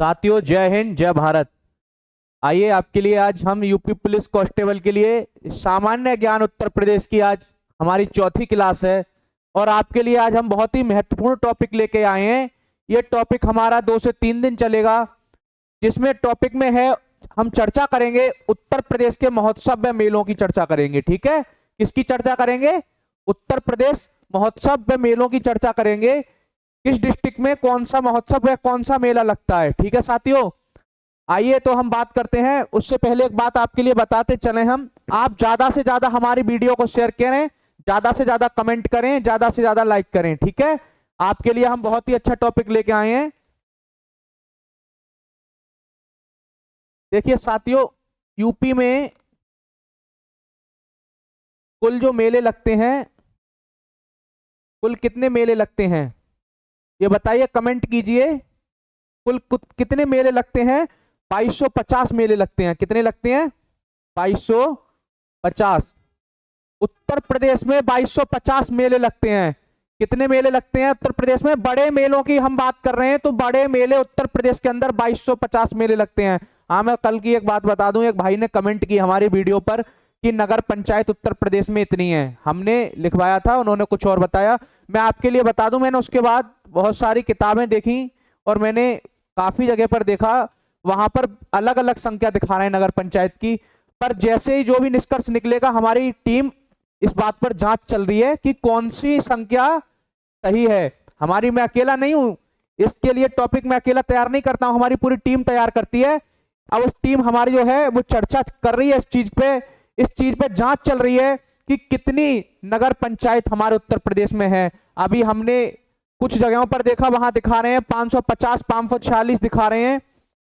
साथियों, जय हिंद जय भारत। आइए, आपके लिए आज हम यूपी पुलिस कांस्टेबल के लिए सामान्य ज्ञान उत्तर प्रदेश की आज हमारी चौथी क्लास है। और आपके लिए आज हम बहुत ही महत्वपूर्ण टॉपिक लेके आए हैं। ये टॉपिक हमारा 2 से 3 दिन चलेगा, जिसमें टॉपिक में है हम चर्चा करेंगे उत्तर प्रदेश के महोत्सव व मेलों की चर्चा करेंगे। ठीक है, किसकी चर्चा करेंगे? उत्तर प्रदेश महोत्सव व मेलों की चर्चा करेंगे। किस डिस्ट्रिक्ट में कौन सा महोत्सव या कौन सा मेला लगता है। ठीक है साथियों, आइए तो हम बात करते हैं। उससे पहले एक बात आपके लिए बताते चले हम, आप ज्यादा से ज्यादा हमारी वीडियो को शेयर करें, ज्यादा से ज्यादा कमेंट करें, ज्यादा से ज्यादा लाइक करें। ठीक है, आपके लिए हम बहुत ही अच्छा टॉपिक लेके आए हैं। देखिए साथियों, यूपी में कुल जो मेले लगते हैं, कुल कितने मेले लगते हैं ये बताइए, कमेंट कीजिए। कुल कितने मेले लगते हैं? 2250 मेले लगते हैं। कितने लगते हैं? 2250। उत्तर प्रदेश में 2250 मेले लगते हैं। कितने मेले लगते हैं उत्तर प्रदेश में? बड़े मेलों की हम बात कर रहे हैं, तो बड़े मेले उत्तर प्रदेश के अंदर 2250 मेले लगते हैं। हाँ, मैं कल की एक बात बता दूं, एक भाई ने कमेंट की हमारी वीडियो पर कि नगर पंचायत उत्तर प्रदेश में इतनी है। हमने लिखवाया था, उन्होंने कुछ और बताया। मैं आपके लिए बता दूं, मैंने उसके बाद बहुत सारी किताबें देखी और मैंने काफी जगह पर देखा, वहां पर अलग अलग संख्या दिखा रहे हैं नगर पंचायत की। पर जैसे ही जो भी निष्कर्ष निकलेगा, हमारी टीम इस बात पर जांच चल रही है कि कौन सी संख्या सही है। हमारी, मैं अकेला नहीं हूं, इसके लिए टॉपिक मैं अकेला तैयार नहीं करता हूं, हमारी पूरी टीम तैयार करती है। अब उस टीम हमारी जो है वो चर्चा कर रही है इस चीज पे जांच चल रही है कि कितनी नगर पंचायत हमारे उत्तर प्रदेश में है। अभी हमने कुछ जगहों पर देखा, वहां दिखा रहे हैं 550 546 दिखा रहे हैं।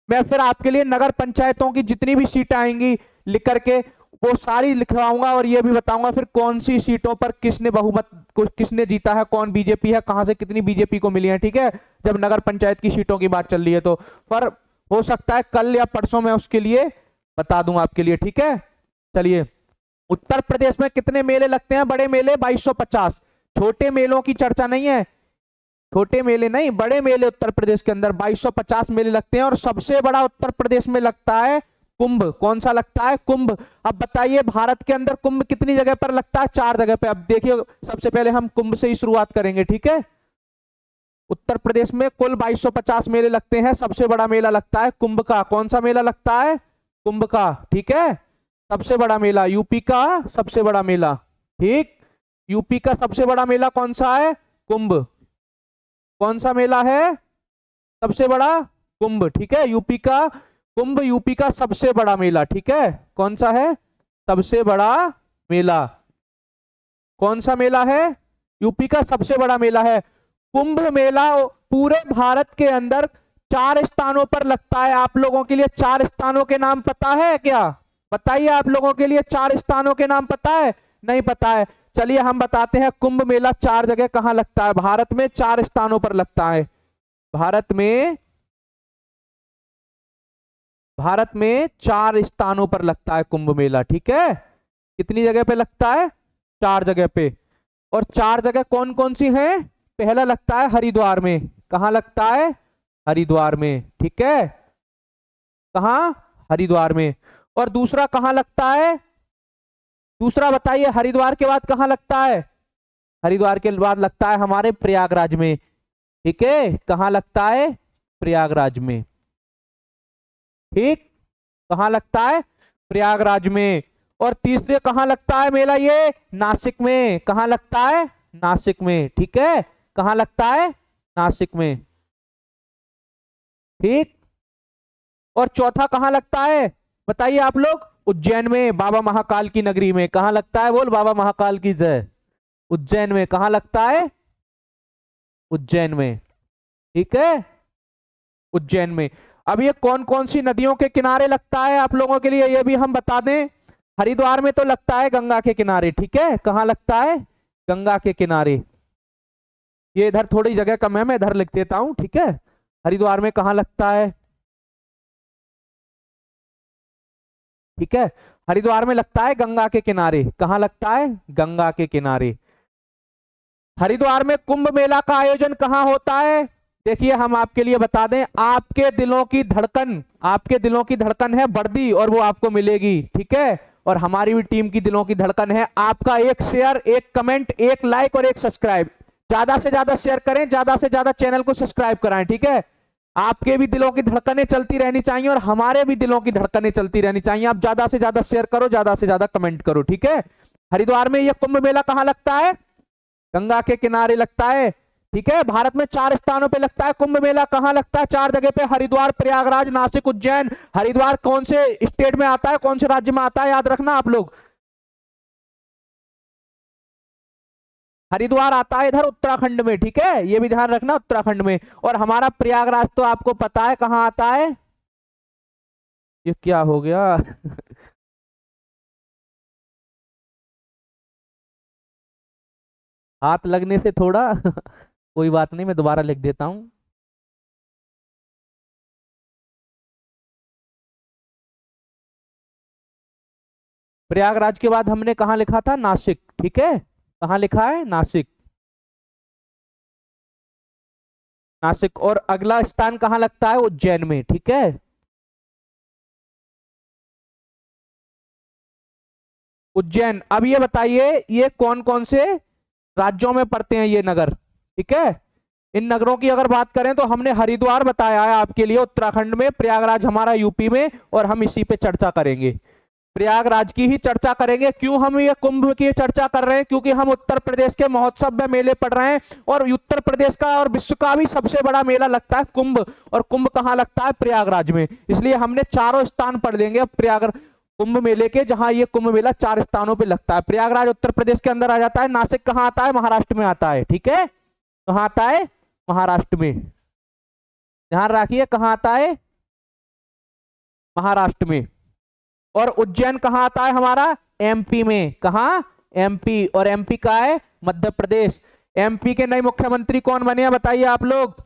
मैं फिर आपके लिए नगर पंचायतों की जितनी भी सीटें आएंगी लिख करके वो सारी लिखवाऊंगा और ये भी बताऊंगा फिर कौन सी सीटों पर किसने बहुमत किसने जीता है, कौन बीजेपी है, कहां से कितनी बीजेपी को मिली है। ठीक है, जब नगर पंचायत की सीटों की बात चल रही है तो पर हो सकता है कल या परसों में उसके लिए बता दूं आपके लिए। ठीक है, चलिए, उत्तर प्रदेश में कितने मेले लगते हैं? बड़े मेले 2250। छोटे मेलों की चर्चा नहीं है, छोटे मेले नहीं, बड़े मेले उत्तर प्रदेश के अंदर 2250 मेले लगते हैं। और सबसे बड़ा उत्तर प्रदेश में लगता है कुंभ। कौन सा लगता है? कुंभ। अब बताइए, भारत के अंदर कुंभ कितनी जगह पर लगता है? 4 जगह पे। अब देखिए, सबसे पहले हम कुंभ से ही शुरुआत करेंगे। ठीक है, उत्तर प्रदेश में कुल 2250 मेले लगते हैं। सबसे बड़ा मेला लगता है कुंभ का। कौन सा मेला लगता है? कुंभ का। ठीक है, सबसे बड़ा मेला, यूपी का सबसे बड़ा मेला। ठीक, यूपी का सबसे बड़ा मेला कौन सा है? कुंभ। कौन सा मेला है सबसे बड़ा? कुंभ। ठीक है, यूपी का कुंभ, यूपी का सबसे बड़ा मेला। ठीक है, कौन सा है सबसे बड़ा मेला? कौन सा मेला है? यूपी का सबसे बड़ा मेला है कुंभ मेला। पूरे भारत के अंदर 4 स्थानों पर लगता है। आप लोगों के लिए 4 स्थानों के नाम पता है क्या? बताइए, आप लोगों के लिए 4 स्थानों के नाम पता है? नहीं पता है? चलिए हम बताते हैं, कुंभ मेला 4 जगह कहां लगता है? भारत में 4 स्थानों पर लगता है। भारत में 4 स्थानों पर लगता है कुंभ मेला। ठीक है, कितनी जगह पे लगता है? 4 जगह पे। और 4 जगह कौन कौन सी हैं? पहला लगता है हरिद्वार में। कहां लगता है? हरिद्वार में। ठीक है, कहां? हरिद्वार में। और दूसरा कहां लगता है? दूसरा बताइए, हरिद्वार के बाद कहां लगता है? हरिद्वार के बाद लगता है हमारे प्रयागराज में। ठीक है, कहां लगता है? प्रयागराज में। ठीक, कहां लगता है? प्रयागराज में। और तीसरे कहां लगता है मेला? ये नासिक में। कहां लगता है? नासिक में। ठीक है, कहां लगता है? नासिक में। ठीक, और चौथा कहां लगता है बताइए आप लोग? उज्जैन में, बाबा महाकाल की नगरी में। कहां लगता है? बोल, बाबा महाकाल की जय। उज्जैन में। कहां लगता है? उज्जैन में। ठीक है, उज्जैन में। अब ये कौन कौन सी नदियों के किनारे लगता है आप लोगों के लिए ये भी हम बता दें। हरिद्वार में तो लगता है गंगा के किनारे। ठीक है, कहां लगता है? गंगा के किनारे। ये इधर थोड़ी जगह कम है, मैं इधर लिख देता हूं। ठीक है, हरिद्वार में कहां लगता है? ठीक है, हरिद्वार में लगता है गंगा के किनारे। कहां लगता है? गंगा के किनारे। हरिद्वार में कुंभ मेला का आयोजन कहां होता है? देखिए हम आपके लिए बता दें, आपके दिलों की धड़कन है वर्दी, और वो आपको मिलेगी, ठीक है। और हमारी भी टीम की दिलों की धड़कन है आपका एक शेयर, एक कमेंट, एक लाइक और एक सब्सक्राइब। ज्यादा से ज्यादा शेयर करें, ज्यादा से ज्यादा चैनल को सब्सक्राइब कराएं, ठीक है। आपके भी दिलों की धड़कनें चलती रहनी चाहिए और हमारे भी दिलों की धड़कनें चलती रहनी चाहिए। आप ज्यादा से ज्यादा शेयर करो, ज्यादा से ज्यादा कमेंट करो, ठीक है। हरिद्वार में यह कुंभ मेला कहाँ लगता है? गंगा के किनारे लगता है, ठीक है। भारत में 4 स्थानों पे लगता है कुंभ मेला। कहाँ लगता है? 4 जगह पे, हरिद्वार, प्रयागराज, नासिक, उज्जैन। हरिद्वार कौन से स्टेट में आता है, कौन से राज्य में आता है, याद रखना आप लोग। हरिद्वार आता है इधर उत्तराखंड में, ठीक है, ये भी ध्यान रखना, उत्तराखंड में। और हमारा प्रयागराज तो आपको पता है कहाँ आता है। ये क्या हो गया? हाथ लगने से थोड़ा कोई बात नहीं, मैं दोबारा लिख देता हूँ। प्रयागराज के बाद हमने कहाँ लिखा था? नासिक, ठीक है। कहाँ लिखा है? नासिक। नासिक। और अगला स्थान कहाँ लगता है? उज्जैन में, ठीक है। उज्जैन। अब ये बताइए, ये कौन कौन से राज्यों में पड़ते हैं ये नगर, ठीक है। इन नगरों की अगर बात करें तो हमने हरिद्वार बताया है आपके लिए उत्तराखंड में, प्रयागराज हमारा यूपी में, और हम इसी पे चर्चा करेंगे। प्रयागराज की ही चर्चा करेंगे। क्यों हम ये कुंभ की चर्चा कर रहे हैं? क्योंकि हम उत्तर प्रदेश के महोत्सव में मेले पड़ रहे हैं, और उत्तर प्रदेश का और विश्व का भी सबसे बड़ा मेला लगता है कुंभ। और कुंभ कहाँ लगता है? प्रयागराज में। इसलिए हमने चारों स्थान पढ़ लेंगे प्रयागराज कुंभ मेले के, जहां ये कुंभ मेला 4 स्थानों पे लगता है। प्रयागराज उत्तर प्रदेश के अंदर आ जाता है। नासिक कहाँ आता है? महाराष्ट्र में आता है, ठीक है। कहाँ आता है? महाराष्ट्र में। ध्यान रखिए, कहाँ आता है? महाराष्ट्र में। और उज्जैन कहाँ आता है हमारा? एमपी में। कहाँ? एमपी। और एमपी का है? मध्य प्रदेश। एमपी के नए मुख्यमंत्री कौन बने हैं बताइए आप लोग?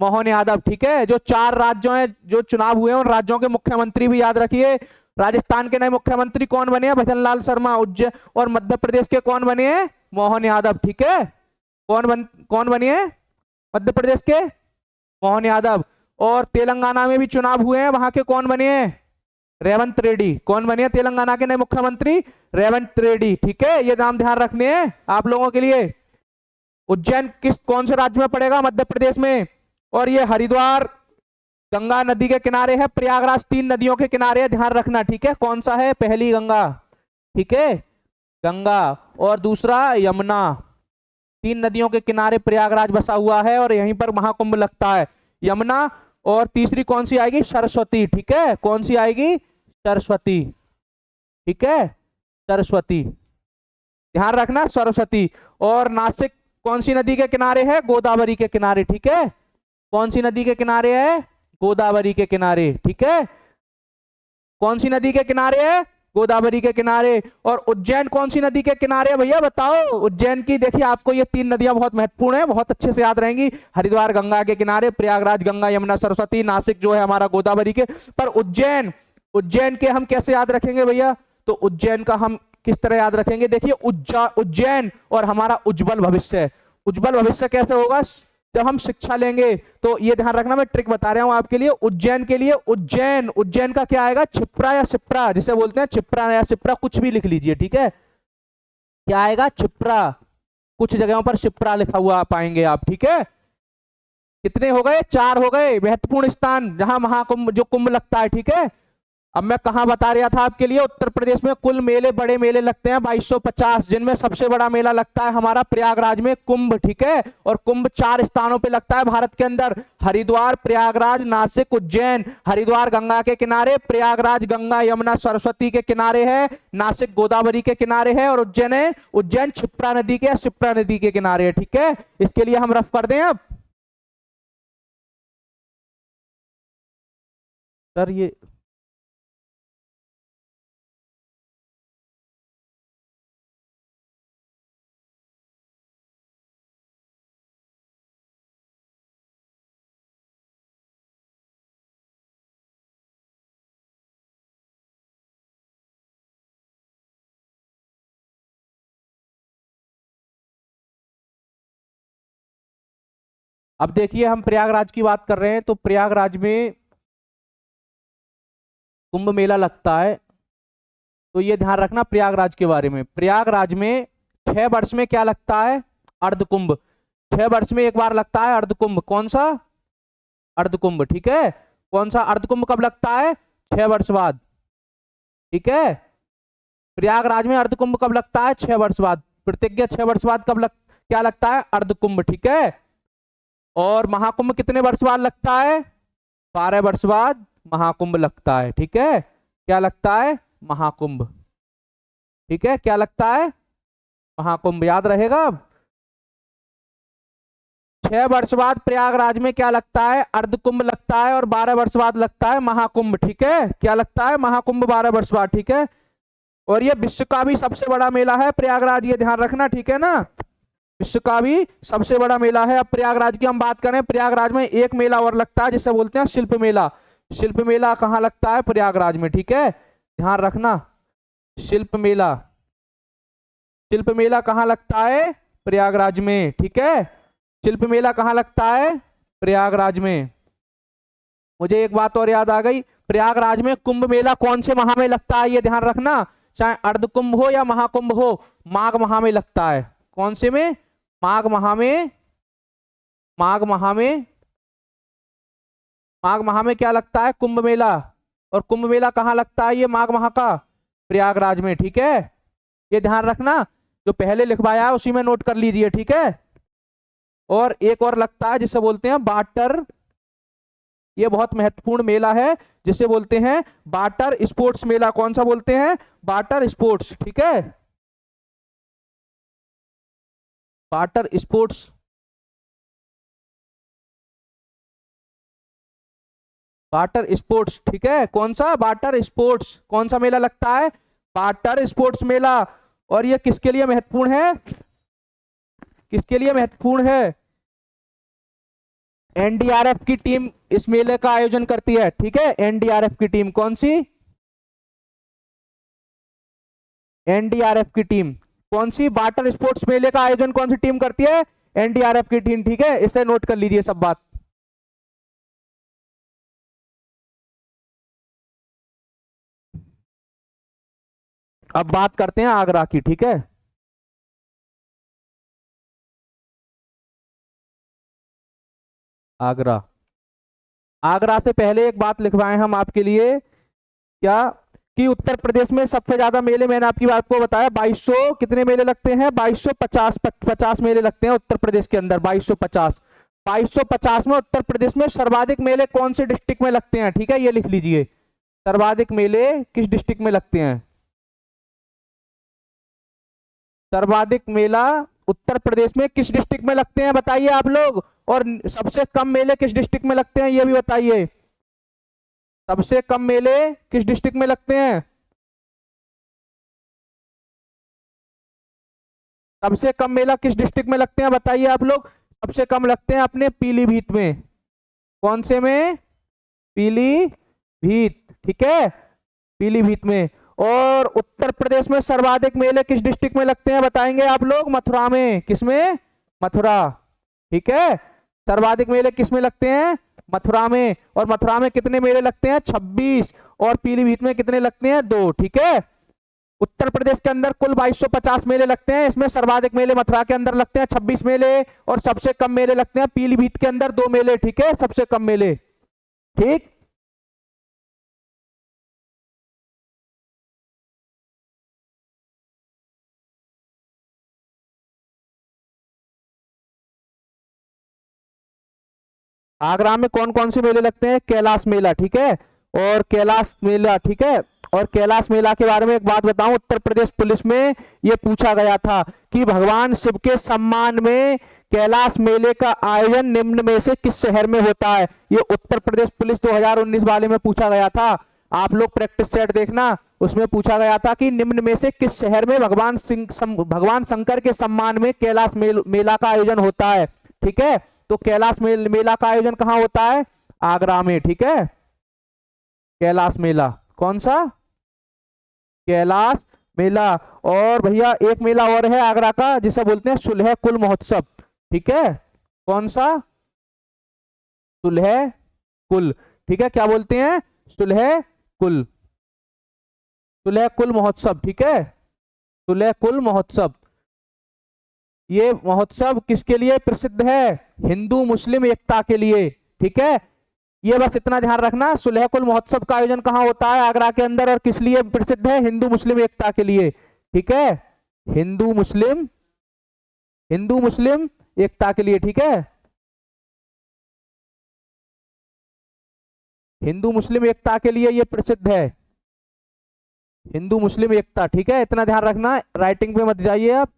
मोहन यादव, ठीक है। जो 4 राज्यों हैं जो चुनाव हुए हैं, उन राज्यों के मुख्यमंत्री भी याद रखिए। राजस्थान के नए मुख्यमंत्री कौन बने हैं? भजन लाल शर्मा। उज्जैन और मध्य प्रदेश के कौन बने हैं? मोहन यादव, ठीक है। कौन बने हैं मध्य प्रदेश के? मोहन यादव। और तेलंगाना में भी चुनाव हुए हैं, वहां के कौन बने हैं? रेवंत रेड्डी। कौन बने हैं तेलंगाना के नए मुख्यमंत्री? रेवंत रेड्डी, ठीक है। ये नाम ध्यान रखने हैं आप लोगों के लिए। उज्जैन कौन से राज्य में पड़ेगा? मध्य प्रदेश में। और ये हरिद्वार गंगा नदी के किनारे है। प्रयागराज 3 नदियों के किनारे है, ध्यान रखना, ठीक है। कौन सा है? पहली गंगा, ठीक है, गंगा। और दूसरा यमुना। 3 नदियों के किनारे प्रयागराज बसा हुआ है, और यहीं पर महाकुंभ लगता है। यमुना। और तीसरी कौन सी आएगी? सरस्वती, ठीक है। कौन सी आएगी? सरस्वती, ठीक है, सरस्वती। ध्यान रखना, सरस्वती। और नासिक कौन सी नदी के किनारे है? गोदावरी के किनारे, ठीक है। कौन सी नदी के किनारे है? गोदावरी के किनारे, ठीक है। कौन सी नदी के किनारे है? गोदावरी के किनारे। और उज्जैन कौन सी नदी के किनारे है भैया बताओ? उज्जैन की, देखिए आपको ये 3 नदियां बहुत महत्वपूर्ण है, बहुत अच्छे से याद रहेंगी। हरिद्वार गंगा के किनारे, प्रयागराज गंगा यमुना सरस्वती, नासिक जो है हमारा गोदावरी के। पर उज्जैन, उज्जैन के हम कैसे याद रखेंगे भैया? तो उज्जैन का हम किस तरह याद रखेंगे? देखिए उज्जैन और हमारा उज्जवल भविष्य। उज्जवल भविष्य कैसे होगा? जब हम शिक्षा लेंगे। तो ये ध्यान रखना, मैं ट्रिक बता रहा हूं आपके लिए। उज्जैन के लिए उज्जैन, उज्जैन का क्या आएगा? छिप्रा या शिप्रा, जिसे बोलते हैं छिप्रा या शिप्रा, कुछ भी लिख लीजिए, ठीक है। क्या आएगा? छिप्रा। कुछ जगहों पर शिप्रा लिखा हुआ पाएंगे आप, ठीक है। कितने हो गए? 4 हो गए महत्वपूर्ण स्थान जहां महाकुंभ जो कुंभ लगता है, ठीक है। अब मैं कहा बता रहा था आपके लिए, उत्तर प्रदेश में कुल मेले, बड़े मेले लगते हैं 2250, जिनमें सबसे बड़ा मेला लगता है हमारा प्रयागराज में कुंभ, ठीक है। और कुंभ 4 स्थानों पे लगता है भारत के अंदर: हरिद्वार, प्रयागराज, नासिक, उज्जैन। हरिद्वार गंगा के किनारे, प्रयागराज गंगा यमुना सरस्वती के किनारे है, नासिक गोदावरी के किनारे है, और उज्जैन है, उज्जैन क्षिप्रा नदी के, शिप्रा नदी के किनारे है, ठीक है। इसके लिए हम रफ कर दें अब। सर ये अब देखिए हम प्रयागराज की बात कर रहे हैं, तो प्रयागराज में कुंभ मेला लगता है। तो ये ध्यान रखना प्रयागराज के बारे में। प्रयागराज में 6 वर्ष में क्या लगता है? अर्धकुंभ। 6 वर्ष में एक बार लगता है अर्धकुंभ। कौन सा? अर्धकुंभ। ठीक है। कौन सा अर्धकुंभ कब लगता है? 6 वर्ष बाद। ठीक है। प्रयागराज में अर्धकुंभ कब लगता है? 6 वर्ष बाद। प्रतिज्ञा 6 वर्ष बाद कब क्या लगता है? अर्धकुंभ। ठीक है। और महाकुंभ कितने वर्ष बाद लगता है? 12 वर्ष बाद महाकुंभ लगता है। ठीक है। क्या लगता है? महाकुंभ। ठीक है। क्या लगता है? महाकुंभ। याद रहेगा। 6 वर्ष बाद प्रयागराज में क्या लगता है? अर्धकुंभ लगता है। और 12 वर्ष बाद लगता है महाकुंभ। ठीक है। क्या लगता है? महाकुंभ 12 वर्ष बाद। ठीक है। और ये विश्व का भी सबसे बड़ा मेला है प्रयागराज, ये ध्यान रखना। ठीक है ना। विश्व का भी सबसे बड़ा मेला है। अब प्रयागराज की हम बात करें, प्रयागराज में एक मेला और लगता है जिसे बोलते हैं शिल्प मेला। शिल्प मेला कहाँ लगता है? प्रयागराज में। ठीक है। ध्यान रखना। शिल्प मेला। शिल्प मेला कहाँ लगता है? प्रयागराज में। ठीक है। शिल्प मेला कहाँ लगता है? प्रयागराज में। मुझे एक बात और याद आ गई, प्रयागराज में कुंभ मेला कौन से माह में लगता है? ये ध्यान रखना। चाहे अर्धकुंभ हो या महाकुंभ हो, माघ माह में लगता है। कौन से में? माघ माह में। माघ माह में। माघ माह में क्या लगता है? कुंभ मेला। और कुंभ मेला कहाँ लगता है? ये माघ माह का प्रयागराज में। ठीक है। ये ध्यान रखना, जो पहले लिखवाया है उसी में नोट कर लीजिए। ठीक है। और एक और लगता है जिसे बोलते हैं बाटर। ये बहुत महत्वपूर्ण मेला है जिसे बोलते हैं बाटर स्पोर्ट्स मेला। कौन सा बोलते हैं? Water sports. ठीक है। Water sports. Water sports. ठीक है। कौन सा? Water sports. कौन सा मेला लगता है? बाटर स्पोर्ट्स मेला। और ये किसके लिए महत्वपूर्ण है? किसके लिए महत्वपूर्ण है? एनडीआरएफ की टीम इस मेले का आयोजन करती है। ठीक है। एनडीआरएफ की टीम। कौन सी? एनडीआरएफ की टीम। कौन सी? बाटर स्पोर्ट्स मेले का आयोजन कौन सी टीम करती है? एनडीआरएफ की टीम। ठीक है। इसे नोट कर लीजिए सब बात। अब बात करते हैं आगरा की। ठीक है। आगरा। आगरा से पहले एक बात लिखवाए हम आपके लिए। क्या? कि उत्तर प्रदेश में सबसे ज्यादा मेले, मैंने आपकी बात को बताया, 2200 कितने मेले लगते हैं? 2250 50 मेले लगते हैं उत्तर प्रदेश के अंदर। 2250। 2250 में उत्तर प्रदेश में सर्वाधिक मेले कौन से डिस्ट्रिक्ट में लगते हैं? ठीक है। ये लिख लीजिए। सर्वाधिक मेले किस डिस्ट्रिक्ट में लगते हैं? सर्वाधिक मेला उत्तर प्रदेश में किस डिस्ट्रिक्ट में लगते हैं बताइए आप लोग। और सबसे कम मेले किस डिस्ट्रिक्ट में लगते हैं ये भी बताइए। सबसे कम मेले किस डिस्ट्रिक्ट में लगते हैं? सबसे कम मेला किस डिस्ट्रिक्ट में लगते हैं बताइए आप लोग। सबसे कम लगते हैं अपने पीलीभीत में। कौन से में? पीलीभीत। ठीक है। पीलीभीत में। और उत्तर प्रदेश में सर्वाधिक मेले किस डिस्ट्रिक्ट में लगते हैं बताएंगे आप लोग? मथुरा में। किसमें? मथुरा। ठीक है। सर्वाधिक मेले किस में लगते हैं? मथुरा में। और मथुरा में कितने मेले लगते हैं? 26। और पीलीभीत में कितने लगते हैं? 2। ठीक है। उत्तर प्रदेश के अंदर कुल 2250 मेले लगते हैं। इसमें सर्वाधिक मेले मथुरा के अंदर लगते हैं 26 मेले। और सबसे कम मेले लगते हैं पीलीभीत के अंदर 2 मेले। ठीक है। सबसे कम मेले। ठीक। आगरा में कौन कौन से मेले लगते हैं? कैलाश मेला। ठीक है। और कैलाश मेला। ठीक है। और कैलाश मेला के बारे में एक बात बताऊं, उत्तर प्रदेश पुलिस में ये पूछा गया था कि भगवान शिव के सम्मान में कैलाश मेले का आयोजन निम्न में से किस शहर में होता है? ये उत्तर प्रदेश पुलिस 2019 वाले में पूछा गया था। आप लोग प्रैक्टिस सेट देखना, उसमें पूछा गया था कि निम्न में से किस शहर में भगवान शंकर के सम्मान में कैलाश मेला का आयोजन होता है। ठीक है। तो कैलाश मेला का आयोजन कहाँ होता है? आगरा में। ठीक है। कैलाश मेला। कौन सा? कैलाश मेला। और भैया एक मेला और है आगरा का जिसे बोलते हैं सुलह कुल महोत्सव। ठीक है। कौन सा? सुलह कुल, ठीक है, क्या बोलते हैं, सुलह कुल, सुलह कुल महोत्सव, ठीक है, सुलह कुल महोत्सव। ये महोत्सव किसके लिए प्रसिद्ध है, हिंदू मुस्लिम एकता के लिए, ठीक है। ये बस इतना ध्यान रखना, सुलह कुल महोत्सव का आयोजन कहाँ होता है, आगरा के अंदर, और किस लिए प्रसिद्ध है, हिंदू मुस्लिम एकता के लिए, ठीक है, हिंदू मुस्लिम, हिंदू मुस्लिम एकता के लिए, ठीक है, हिंदू मुस्लिम एकता के लिए ये प्रसिद्ध है, हिंदू मुस्लिम एकता, ठीक है, इतना ध्यान रखना, राइटिंग पे मत जाइए आप,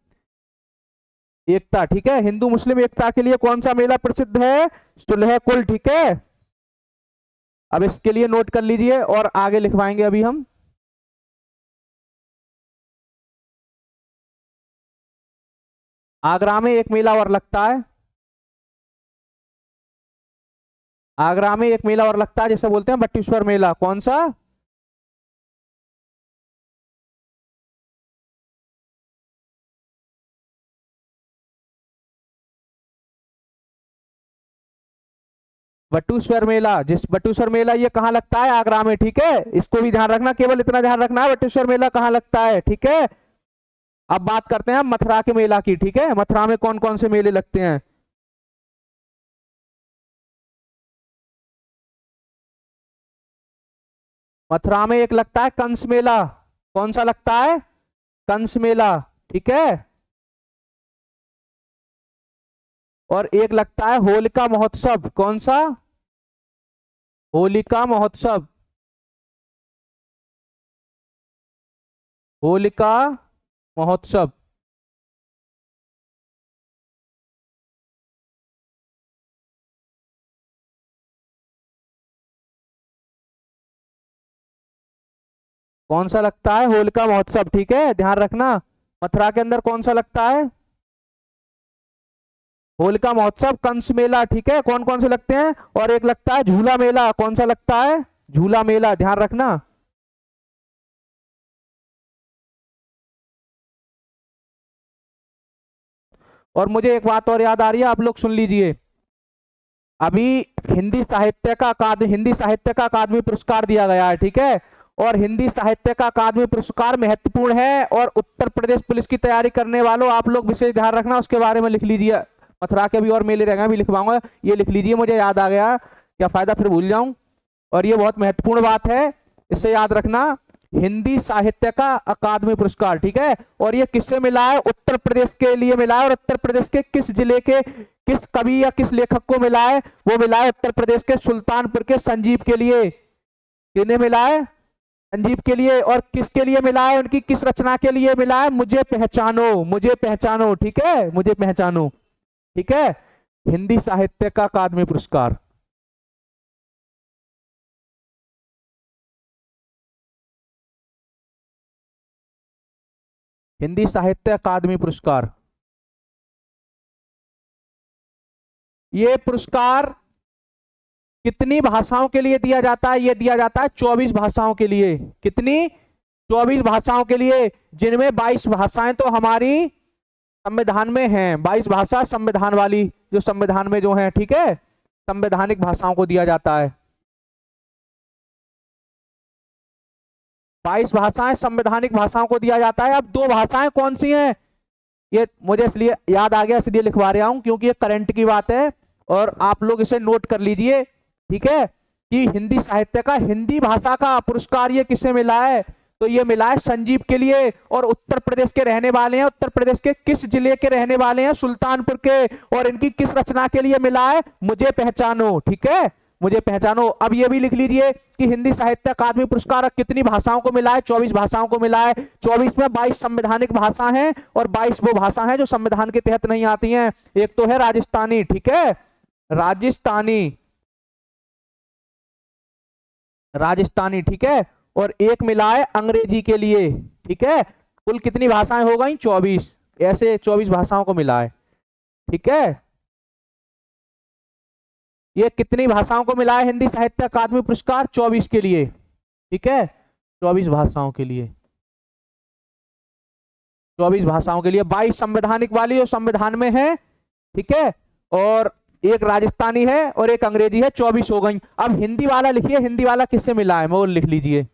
एकता, ठीक है, हिंदू मुस्लिम एकता के लिए कौन सा मेला प्रसिद्ध है, सुलह कुल, ठीक है। अब इसके लिए नोट कर लीजिए और आगे लिखवाएंगे अभी हम। आगरा में एक मेला और लगता है, आगरा में एक मेला और लगता है जिसे बोलते हैं बट्टेश्वर मेला, कौन सा, बटुश्वर मेला, जिस बटुश्वर मेला ये कहाँ लगता है, आगरा में, ठीक है, इसको भी ध्यान रखना, केवल इतना ध्यान रखना है बटुश्वर मेला कहाँ लगता है, ठीक है। अब बात करते हैं मथुरा के मेला की, ठीक है, मथुरा में कौन कौन से मेले लगते हैं। मथुरा में एक लगता है कंस मेला, कौन सा लगता है, कंस मेला, ठीक है, और एक लगता है होलिका महोत्सव, कौन सा, होलिका महोत्सव, होलिका महोत्सव, कौन सा लगता है, होलिका महोत्सव, ठीक है, ध्यान रखना, मथुरा के अंदर कौन सा लगता है, होलिका महोत्सव, कंस मेला, ठीक है, कौन कौन से लगते हैं, और एक लगता है झूला मेला, कौन सा लगता है, झूला मेला, ध्यान रखना। और मुझे एक बात और याद आ रही है, आप लोग सुन लीजिए, अभी हिंदी साहित्य का अकादमी पुरस्कार दिया गया है, ठीक है, और हिंदी साहित्य का अकादमी पुरस्कार महत्वपूर्ण है, और उत्तर प्रदेश पुलिस की तैयारी करने वालों आप लोग विशेष ध्यान रखना, उसके बारे में लिख लीजिए, मथुरा के भी और मेले रह गए भी लिखवाऊंगा, ये लिख लीजिए, मुझे याद आ गया, क्या फायदा फिर भूल जाऊं, और ये बहुत महत्वपूर्ण बात है, इसे याद रखना, हिंदी साहित्य का अकादमी पुरस्कार, ठीक है, और ये किससे मिला है, उत्तर प्रदेश के लिए मिला है, और उत्तर प्रदेश के किस जिले के किस कवि या किस लेखक को मिला है, वो मिला है उत्तर प्रदेश के सुल्तानपुर के संजीव के लिए, किन्हें मिला है, संजीव के लिए, और किसके लिए मिला है, उनकी किस रचना के लिए मिला है, मुझे पहचानो, मुझे पहचानो, ठीक है, मुझे पहचानो, ठीक है, हिंदी साहित्य का अकादमी पुरस्कार, हिंदी साहित्य अकादमी पुरस्कार, ये पुरस्कार कितनी भाषाओं के लिए दिया जाता है, ये दिया जाता है 24 भाषाओं के लिए, कितनी, 24 भाषाओं के लिए, जिनमें 22 भाषाएं तो हमारी संविधान में हैं, 22 भाषा संविधान वाली, जो संविधान में जो है, ठीक है, संवैधानिक भाषाओं को दिया जाता है, 22 भाषाएं संवैधानिक भाषाओं को दिया जाता है। अब दो भाषाएं कौन सी हैं, ये मुझे इसलिए याद आ गया, इसलिए लिखवा रहा हूं, क्योंकि ये करंट की बात है, और आप लोग इसे नोट कर लीजिए, ठीक है, कि हिंदी साहित्य का हिंदी भाषा का पुरस्कार ये किसे मिला है, तो ये मिला है संजीव के लिए, और उत्तर प्रदेश के रहने वाले हैं, उत्तर प्रदेश के किस जिले के रहने वाले हैं, सुल्तानपुर के, और इनकी किस रचना के लिए मिला है, मुझे पहचानो, ठीक है, मुझे पहचानो। अब ये भी लिख लीजिए कि हिंदी साहित्य अकादमी पुरस्कार कितनी भाषाओं को मिला है, 24 भाषाओं को मिला है, 24 में 22 संवैधानिक भाषा हैं, और 22 वो भाषा हैं जो संविधान के तहत नहीं आती हैं, एक तो है राजस्थानी, ठीक है, राजस्थानी, राजस्थानी, ठीक है, और एक मिला है अंग्रेजी के लिए, ठीक है, कुल कितनी भाषाएं हो गई, 24, ऐसे 24 भाषाओं को मिला है, ठीक है, ये कितनी भाषाओं को मिला है हिंदी साहित्य अकादमी पुरस्कार, 24 के लिए, ठीक है, 24 भाषाओं के लिए, 24 भाषाओं के लिए, 22 संवैधानिक वाली जो संविधान में है, ठीक है, और एक राजस्थानी है और एक अंग्रेजी है, 24 हो गई। अब हिंदी वाला लिखिए, हिंदी वाला किससे मिला है वो लिख लीजिए।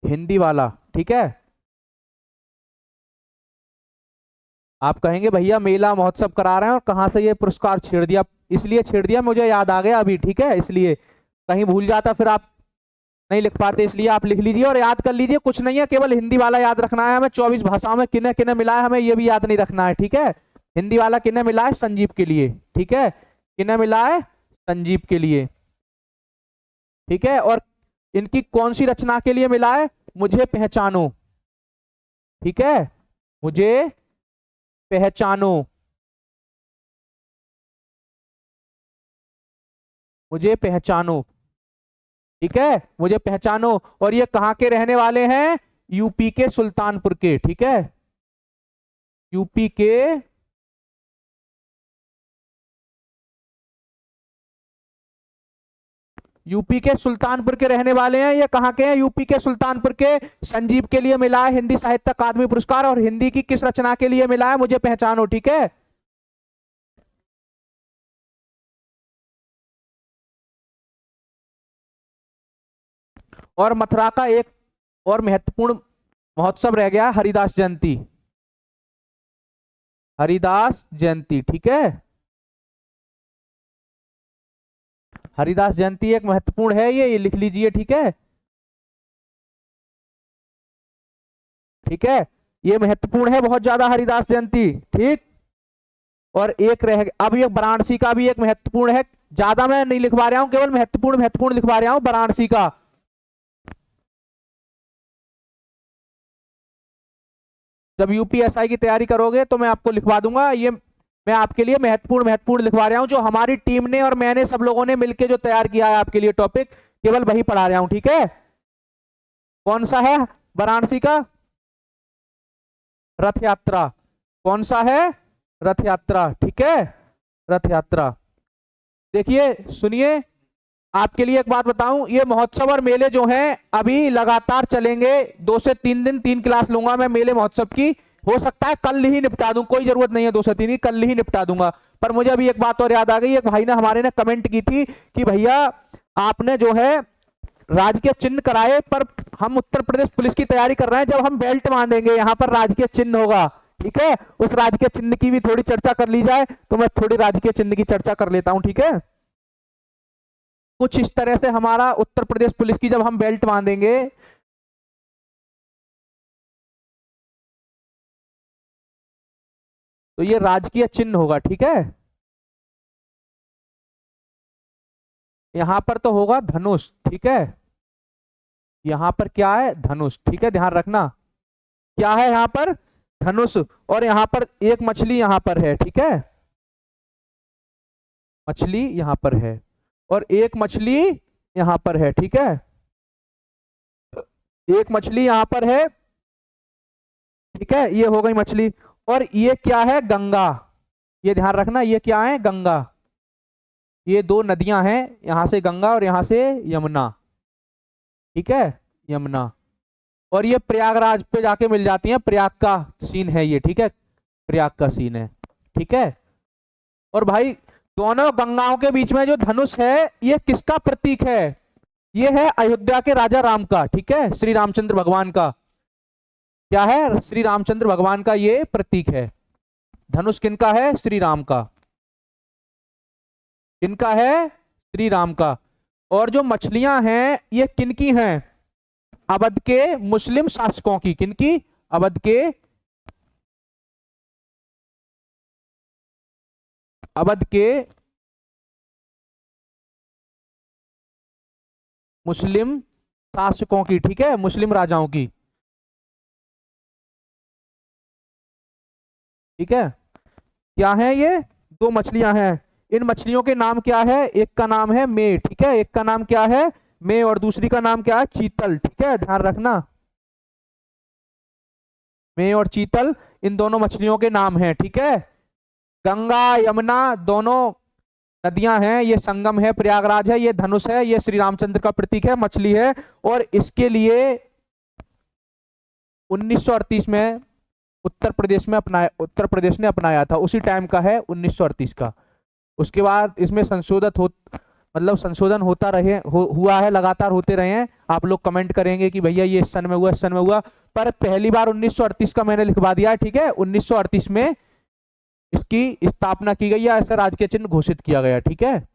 हिंदी वाला, ठीक है। आप कहेंगे भैया मेला महोत्सव करा रहे हैं और कहाँ से ये पुरस्कार छेड़ दिया, इसलिए छेड़ दिया, मुझे याद आ गया अभी, ठीक है, इसलिए कहीं भूल जाता फिर आप नहीं लिख पाते, इसलिए आप लिख लीजिए और याद कर लीजिए, कुछ नहीं है, केवल हिंदी वाला याद रखना है हमें। 24 भाषाओं में किन्ने किन्ने मिला है हमें ये भी याद नहीं रखना है, ठीक है। हिंदी वाला किन्ने मिला है, संजीव के लिए, ठीक है, किन्ने मिला है, संजीव के लिए, ठीक है। और इनकी कौन सी रचना के लिए मिला है, मुझे पहचानो, ठीक है, मुझे पहचानो, मुझे पहचानो, ठीक है, मुझे पहचानो। और ये कहाँ के रहने वाले हैं, यूपी के सुल्तानपुर के, ठीक है, यूपी के सुल्तानपुर के रहने वाले हैं। ये कहाँ के हैं, यूपी के सुल्तानपुर के। संजीव के लिए मिला है हिंदी साहित्य अकादमी पुरस्कार, और हिंदी की किस रचना के लिए मिला है, मुझे पहचानो, ठीक है। और मथुरा का एक और महत्वपूर्ण महोत्सव रह गया, हरिदास जयंती, हरिदास जयंती, ठीक है। हरिदास जयंती एक महत्वपूर्ण है, ये लिख लीजिए, ठीक है, ठीक है, ये महत्वपूर्ण है बहुत ज्यादा हरिदास जयंती, ठीक। और एक रह अब ये वाराणसी का भी एक महत्वपूर्ण है, ज्यादा मैं नहीं लिखवा रहा हूं, केवल महत्वपूर्ण महत्वपूर्ण लिखवा रहा हूं, वाराणसी का। जब यूपीएसआई की तैयारी करोगे तो मैं आपको लिखवा दूंगा, ये मैं आपके लिए महत्वपूर्ण महत्वपूर्ण लिखवा रहा हूं, जो हमारी टीम ने और मैंने सब लोगों ने मिलकर जो तैयार किया है आपके लिए टॉपिक, केवल वही पढ़ा रहा हूं, ठीक है। कौन सा है वाराणसी का, रथ यात्रा, कौन सा है, रथ यात्रा, ठीक है, रथ यात्रा। देखिए सुनिए, आपके लिए एक बात बताऊं, ये महोत्सव और मेले जो हैं अभी लगातार चलेंगे, 2 से 3 दिन 3 क्लास लूंगा मैं मेले महोत्सव की, हो सकता है कल ही निपटा दूं, कोई जरूरत नहीं है 2 से 3 की, कल ही निपटा दूंगा। पर मुझे अभी एक बात और याद आ गई, एक भाई ने हमारे ने कमेंट की थी कि भैया आपने जो है राजकीय चिन्ह कराए, पर हम उत्तर प्रदेश पुलिस की तैयारी कर रहे हैं, जब हम बेल्ट बांधेंगे यहाँ पर राजकीय चिन्ह होगा, ठीक है, उस राजकीय चिन्ह की भी थोड़ी चर्चा कर ली जाए, तो मैं थोड़ी राजकीय चिन्ह की चर्चा कर लेता हूं, ठीक है। कुछ इस तरह से हमारा उत्तर प्रदेश पुलिस की जब हम बेल्ट बांधेंगे, तो ये राजकीय चिन्ह होगा, ठीक है। यहां पर तो होगा धनुष, ठीक है, यहां पर क्या है, धनुष, ठीक है, ध्यान रखना क्या है यहां पर, धनुष। और यहां पर एक मछली यहां पर है, ठीक है, मछली यहां पर है, और एक मछली यहां पर है, ठीक है, एक मछली यहां पर है, ठीक है, ये हो गई मछली। और ये क्या है, गंगा, ये ध्यान रखना, ये क्या है, गंगा, ये 2 नदियां हैं, यहां से गंगा और यहां से यमुना, ठीक है, यमुना। और ये प्रयागराज पे जाके मिल जाती हैं, प्रयाग का सीन है ये, ठीक है, प्रयाग का सीन है, ठीक है। और भाई दोनों गंगाओं के बीच में जो धनुष है ये किसका प्रतीक है, ये है अयोध्या के राजा राम का, ठीक है, श्री रामचंद्र भगवान का, क्या है, श्री रामचंद्र भगवान का ये प्रतीक है। धनुष किनका है, श्री राम का, किनका है, श्री राम का। और जो मछलियां हैं ये किनकी हैं, अवध के मुस्लिम शासकों की, किनकी, अवध के, अवध के मुस्लिम शासकों की, ठीक है, मुस्लिम राजाओं की, ठीक है। क्या है ये, 2 मछलियां हैं, इन मछलियों के नाम क्या है, एक का नाम है मे, ठीक है, एक का नाम क्या है, मे, और दूसरी का नाम क्या है, चीतल, ठीक है, ध्यान रखना, मे और चीतल इन दोनों मछलियों के नाम हैं, ठीक है। गंगा यमुना दोनों नदियां हैं, ये संगम है, प्रयागराज है, ये धनुष है, ये श्री रामचंद्र का प्रतीक है, मछली है। और इसके लिए 1938 में उत्तर प्रदेश ने अपनाया था, उसी टाइम का है 1938 का। उसके बाद इसमें संशोधन होता हुआ है, लगातार होते रहे हैं। आप लोग कमेंट करेंगे कि भैया ये इस सन में हुआ, इस सन में हुआ, पर पहली बार 1938 का मैंने लिखवा दिया है, ठीक है। 1938 में इसकी स्थापना की गई है, ऐसा राजकीय चिन्ह घोषित किया गया, ठीक है।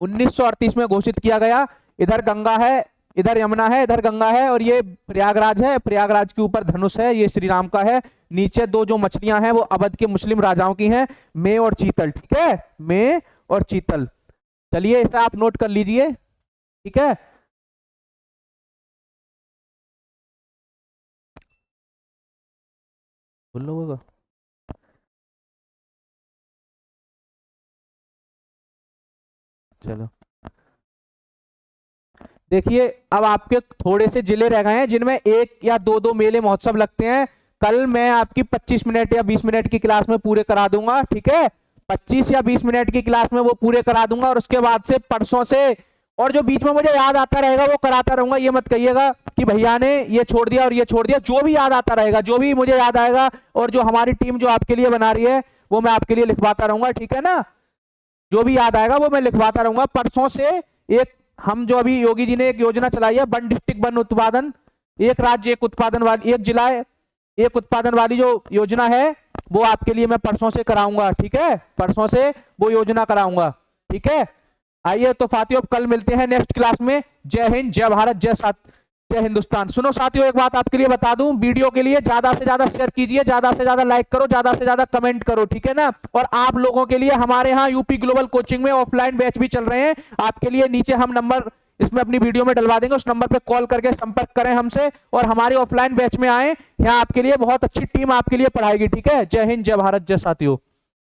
1938 में घोषित किया गया। इधर गंगा है, इधर यमुना है, इधर गंगा है, और ये प्रयागराज है। प्रयागराज के ऊपर धनुष है, ये श्री राम का है। नीचे दो जो मछलियां हैं वो अवध के मुस्लिम राजाओं की हैं, मे और चीतल, ठीक है, मे और चीतल। चलिए इसे आप नोट कर लीजिए, ठीक है। बोल लो होगा। चलो देखिए, अब आपके थोड़े से जिले रह गए हैं जिनमें एक या दो दो मेले महोत्सव लगते हैं। कल मैं आपकी 25 मिनट या 20 मिनट की क्लास में पूरे करा दूंगा, ठीक है। 25 या 20 मिनट की क्लास में वो पूरे करा दूंगा, और उसके बाद से परसों से, और जो बीच में मुझे याद आता रहेगा वो कराता रहूंगा। ये मत कहिएगा कि भैया ने ये छोड़ दिया और ये छोड़ दिया, जो भी याद आता रहेगा, जो भी मुझे याद आएगा, और जो हमारी टीम जो आपके लिए बना रही है वो मैं आपके लिए लिखवाता रहूंगा, ठीक है ना। जो भी याद आएगा वो मैं लिखवाता रहूंगा। परसों से एक हम जो अभी योगी जी ने एक योजना चलाई है, वन डिस्ट्रिक्ट वन उत्पादन, एक राज्य एक उत्पादन वाली, एक जिला एक उत्पादन वाली जो योजना है वो आपके लिए मैं परसों से कराऊंगा, ठीक है। परसों से वो योजना कराऊंगा, ठीक है। आइए तो साथियों, कल मिलते हैं नेक्स्ट क्लास में। जय हिंद, जय भारत, जय हिंदुस्तान। सुनो साथियों, एक बात आपके लिए बता दूं, वीडियो के लिए ज्यादा से ज्यादा शेयर कीजिए, ज्यादा से ज्यादा लाइक करो, ज्यादा से ज्यादा कमेंट करो, ठीक है ना। और आप लोगों के लिए हमारे यहाँ यूपी ग्लोबल कोचिंग में ऑफलाइन बैच भी चल रहे हैं। आपके लिए नीचे हम नंबर इसमें अपनी वीडियो में डलवा देंगे, उस नंबर पे कॉल करके संपर्क करें हमसे, और हमारे ऑफलाइन बैच में आए। यहाँ आपके लिए बहुत अच्छी टीम आपके लिए पढ़ाएगी, ठीक है। जय हिंद, जय भारत, जय साथियों।